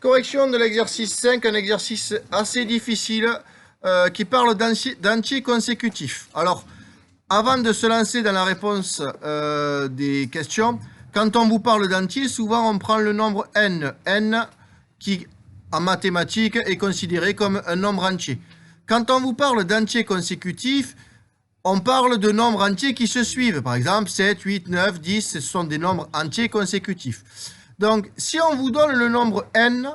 Correction de l'exercice 5, un exercice assez difficile qui parle d'entiers consécutifs. Alors, avant de se lancer dans la réponse des questions, quand on vous parle d'entiers, souvent on prend le nombre n. n qui, en mathématiques, est considéré comme un nombre entier. Quand on vous parle d'entiers consécutifs, on parle de nombres entiers qui se suivent. Par exemple, 7, 8, 9, 10, ce sont des nombres entiers consécutifs. Donc, si on vous donne le nombre n,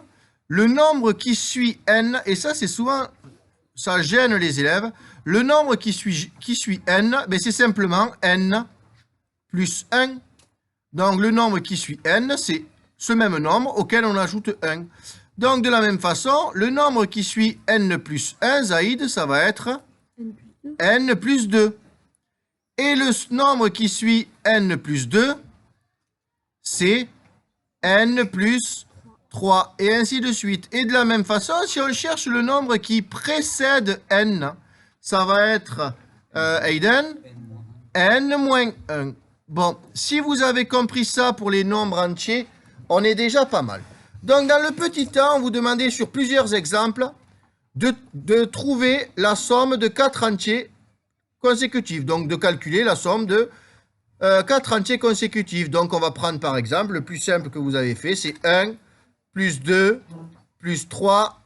le nombre qui suit n, et ça, c'est souvent, ça gêne les élèves, le nombre qui suit n, ben c'est simplement n plus 1. Donc, le nombre qui suit n, c'est ce même nombre auquel on ajoute 1. Donc, de la même façon, le nombre qui suit n plus 1, Zaïd, ça va être n plus 2. Et le nombre qui suit n plus 2, c'est n plus 3, et ainsi de suite. Et de la même façon, si on cherche le nombre qui précède n, ça va être, Aiden, n moins 1. Bon, si vous avez compris ça pour les nombres entiers, on est déjà pas mal. Donc, dans le petit temps, on vous demandait sur plusieurs exemples de trouver la somme de 4 entiers consécutifs. Donc, de calculer la somme de 4 entiers consécutifs. Donc, on va prendre par exemple, le plus simple que vous avez fait, c'est 1, plus 2, plus 3,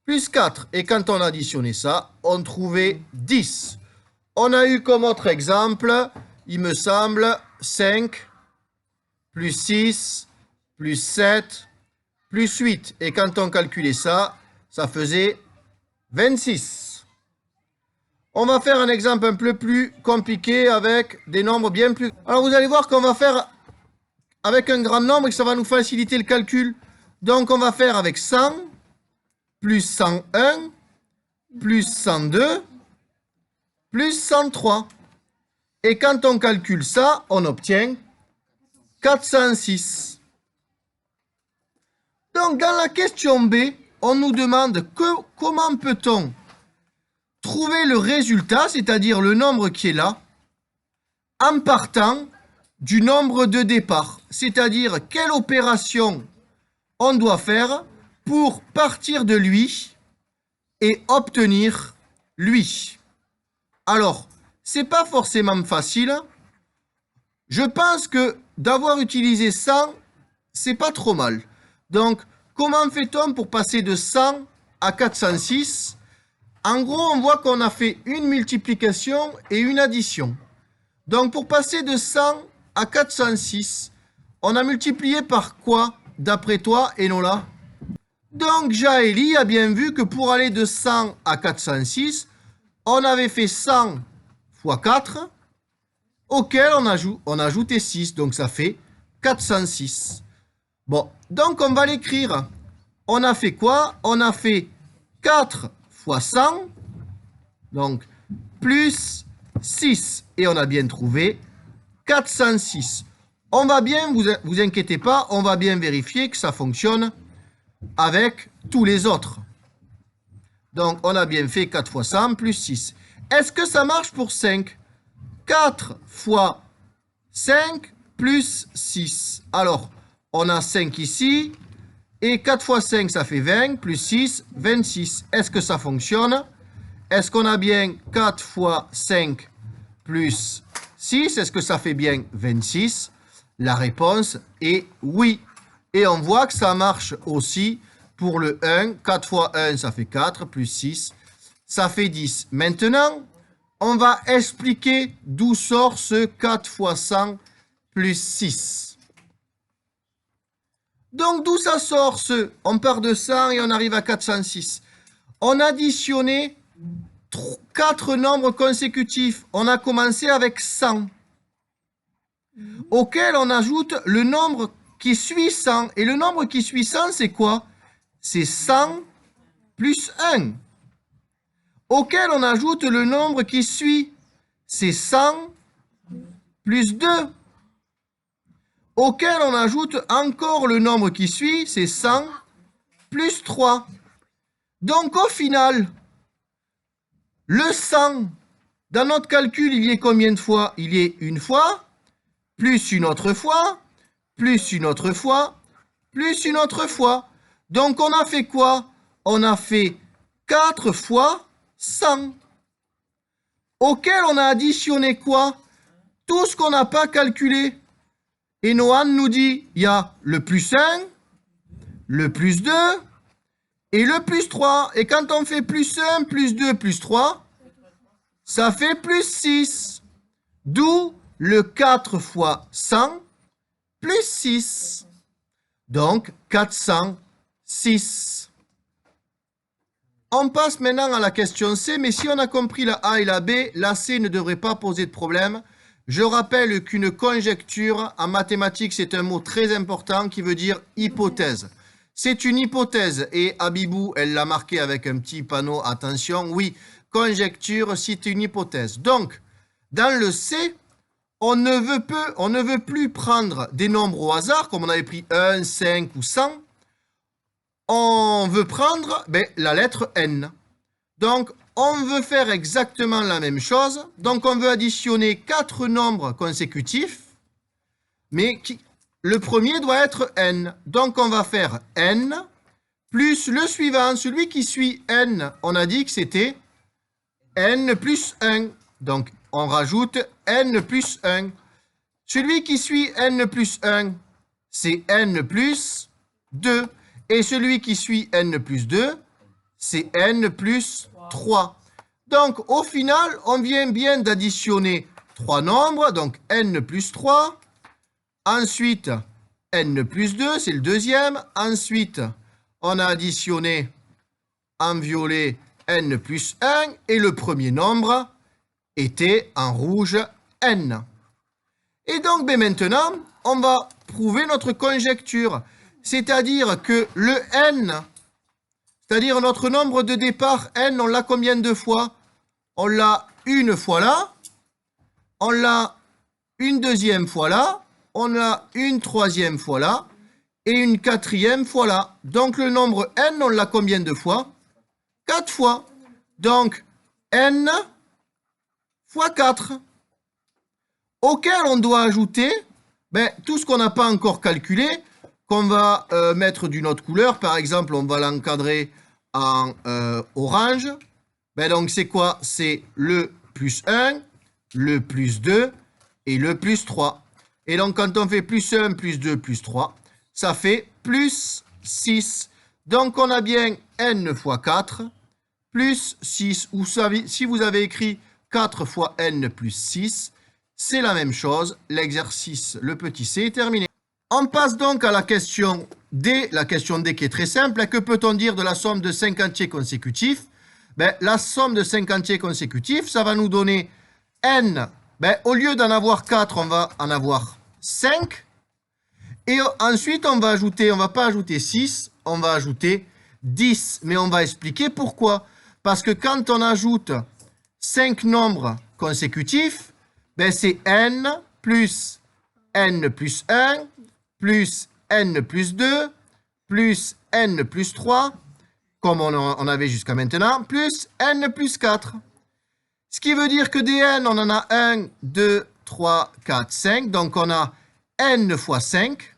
plus 4. Et quand on additionnait ça, on trouvait 10. On a eu comme autre exemple, il me semble, 5, plus 6, plus 7, plus 8. Et quand on calculait ça, ça faisait 26. On va faire un exemple un peu plus compliqué avec des nombres bien plus... Alors vous allez voir qu'on va faire avec un grand nombre et que ça va nous faciliter le calcul. Donc on va faire avec 100, plus 101, plus 102, plus 103. Et quand on calcule ça, on obtient 406. Donc dans la question B, on nous demande comment peut-on trouver le résultat, c'est-à-dire le nombre qui est là, en partant du nombre de départ, c'est-à-dire quelle opération on doit faire pour partir de lui et obtenir lui. Alors, c'est pas forcément facile. Je pense que d'avoir utilisé 100, c'est pas trop mal. Donc, comment fait-on pour passer de 100 à 406? En gros, on voit qu'on a fait une multiplication et une addition. Donc, pour passer de 100 à 406, on a multiplié par quoi, d'après toi, Enola? Donc, Jaëli a bien vu que pour aller de 100 à 406, on avait fait 100 fois 4, auquel on ajoutait 6. Donc, ça fait 406. Bon, donc on va l'écrire. On a fait quoi? On a fait 4 fois 100, donc plus 6. Et on a bien trouvé 406. On va bien, vous inquiétez pas, on va bien vérifier que ça fonctionne avec tous les autres. Donc, on a bien fait 4 fois 100 plus 6. Est-ce que ça marche pour 5? 4 fois 5 plus 6. Alors, on a 5 ici, et 4 fois 5, ça fait 20, plus 6, 26. Est-ce que ça fonctionne? Est-ce qu'on a bien 4 fois 5 plus 6? Est-ce que ça fait bien 26? La réponse est oui. Et on voit que ça marche aussi pour le 1. 4 fois 1, ça fait 4, plus 6, ça fait 10. Maintenant, on va expliquer d'où sort ce 4 fois 100 plus 6. Donc, d'où ça sort ce? On part de 100 et on arrive à 406. On a additionné 4 nombres consécutifs. On a commencé avec 100, auquel on ajoute le nombre qui suit 100. Et le nombre qui suit 100, c'est quoi? C'est 100 plus 1, auquel on ajoute le nombre qui suit. C'est 100 plus 2. Auquel on ajoute encore le nombre qui suit, c'est 100 plus 3. Donc au final, le 100, dans notre calcul, il y est combien de fois? Il y est une fois, plus une autre fois, plus une autre fois, plus une autre fois. Donc, on a fait quoi? On a fait 4 fois 100. Auquel on a additionné quoi? Tout ce qu'on n'a pas calculé. Et Noan nous dit, il y a le plus 1, le plus 2 et le plus 3. Et quand on fait plus 1, plus 2, plus 3, ça fait plus 6. D'où le 4 fois 100 plus 6. Donc 406. On passe maintenant à la question C, mais si on a compris la A et la B, la C ne devrait pas poser de problème. Je rappelle qu'une conjecture, en mathématiques, c'est un mot très important qui veut dire hypothèse. C'est une hypothèse, et Abibou, elle l'a marqué avec un petit panneau, attention, oui, conjecture, c'est une hypothèse. Donc, dans le C, on ne veut plus prendre des nombres au hasard, comme on avait pris 1, 5 ou 100. On veut prendre la lettre N. Donc, on veut faire exactement la même chose. Donc, on veut additionner 4 nombres consécutifs, mais le premier doit être N. Donc, on va faire N plus le suivant. Celui qui suit N, on a dit que c'était N plus 1. Donc, on rajoute N plus 1. Celui qui suit N plus 1, c'est N plus 2. Et celui qui suit N plus 2, c'est N plus 3. Donc, au final, on vient bien d'additionner 3 nombres. Donc, N plus 3. Ensuite, N plus 2, c'est le deuxième. Ensuite, on a additionné en violet N plus 1. Et le premier nombre était en rouge N. Et donc, maintenant, on va prouver notre conjecture. C'est-à-dire que le N, c'est-à-dire notre nombre de départ N, on l'a combien de fois? On l'a une fois là, on l'a une deuxième fois là, on l'a une troisième fois là, et une quatrième fois là. Donc le nombre N, on l'a combien de fois? 4 fois. Donc N fois 4. Auquel on doit ajouter tout ce qu'on n'a pas encore calculé, qu'on va mettre d'une autre couleur. Par exemple, on va l'encadrer en orange. Donc, c'est quoi? C'est le plus 1, le plus 2 et le plus 3. Et donc, quand on fait plus 1, plus 2, plus 3, ça fait plus 6. Donc, on a bien N fois 4 plus 6. Ou si vous avez écrit 4 fois N plus 6, c'est la même chose. L'exercice, le petit c, est terminé. On passe donc à la question D. La question D qui est très simple. Que peut-on dire de la somme de 5 entiers consécutifs? La somme de 5 entiers consécutifs, ça va nous donner N. Au lieu d'en avoir 4, on va en avoir 5. Et ensuite, on va pas ajouter 6, on va ajouter 10. Mais on va expliquer pourquoi. Parce que quand on ajoute 5 nombres consécutifs, c'est N plus 1 plus N plus 2 plus N plus 3, comme on avait jusqu'à maintenant, plus N plus 4. Ce qui veut dire que des N, on en a 1, 2, 3, 4, 5. Donc on a N fois 5.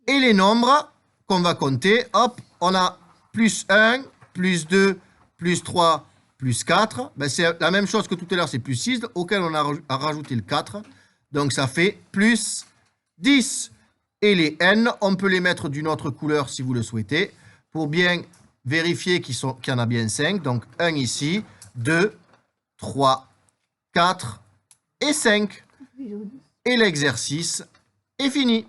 Et les nombres qu'on va compter, hop, on a plus 1, plus 2, plus 3, plus 4. C'est la même chose que tout à l'heure, c'est plus 6, auquel on a rajouté le 4. Donc ça fait plus 10. Et les N, on peut les mettre d'une autre couleur si vous le souhaitez, pour bien vérifier qu'il y en a bien 5. Donc 1 ici, 2, 3, 4 et 5. Et l'exercice est fini.